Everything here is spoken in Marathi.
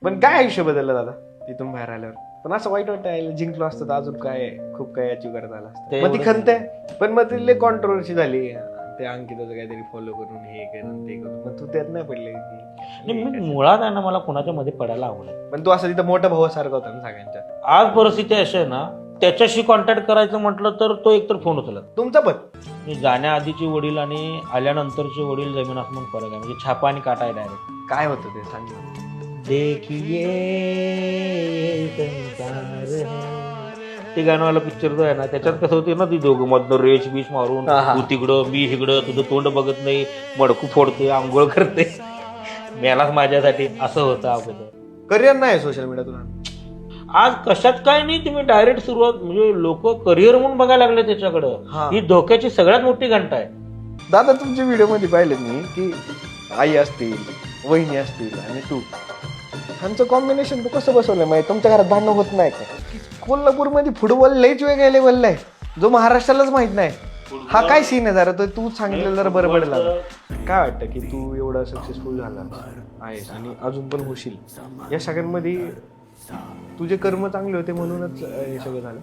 पण काय आयुष्य बदललं दादा तिथून बाहेर आल्यावर? पण असं वाईट वाटतं जिंकलो असतं तर अजून काय खूप काय अचीव करत आलं असतं. मग ती खंत आहे, पण मग तिथले कॉन्ट्रोवर्सी झाली, ते अंकिताचं काहीतरी फॉलो करून हे करून ते करून, मग तू त्यात नाही पडले की? मी मुळात आहे ना, मला कोणाच्या मध्ये पडायला आवडत. पण तू असं तिथं मोठा भावासारखा होता ना सगळ्यांच्या. आज परिस्थिती अशी आहे ना, त्याच्याशी कॉन्टॅक्ट करायचं म्हटलं तर तो एकतर फोन उचलत. तुमचा पण म्हणजे जाण्याआधीचे वडील आणि आल्यानंतरचे वडील जमीन आसमान फरक आहे. म्हणजे छापा आणि काटा आहे डायरेक्ट. काय होतं ते सांग. देखिए संसार है. ते गाणंवाला पिक्चर जो आहे ना, त्याच्यात कसं होते ना, ती दोघं मधनं रेस बीस मारून, तू तिकडं मी इकडं, तुझं तोंड बघत नाही, मडकू फोडते, आंघोळ करते, मेलाच माझ्यासाठी, असं होतं अगोदर. करिअर नाही सोशल मीडिया तुला? आज कशात काय नाही, तुम्ही डायरेक्ट सुरुवात, म्हणजे लोक करिअर म्हणून बघायला लागले त्याच्याकडं. ही धोक्याची सगळ्यात मोठी घंटा आहे. दादा तुमच्या व्हिडिओ मध्ये पाहिले मी की आई असतील, वहिनी असतील आणि तू, ह्यांचं कॉम्बिनेशन तू कसं बसवलं माहिती? तुमच्या घरात भांडणं होत नाही का? कोल्हापूरमध्ये फुटबॉल लईच वेगळ्या लेवलला आहे, जो महाराष्ट्रालाच माहित नाही. हा काय सीन आहे जरा तो तू सांगितलं जरा बरं पडेल. काय वाटतं की तू एवढा सक्सेसफुल झाला आहेस आणि अजून पण होशील, या सगळ्यांमध्ये तुझे कर्म चांगले होते म्हणूनच हे सगळं झालं?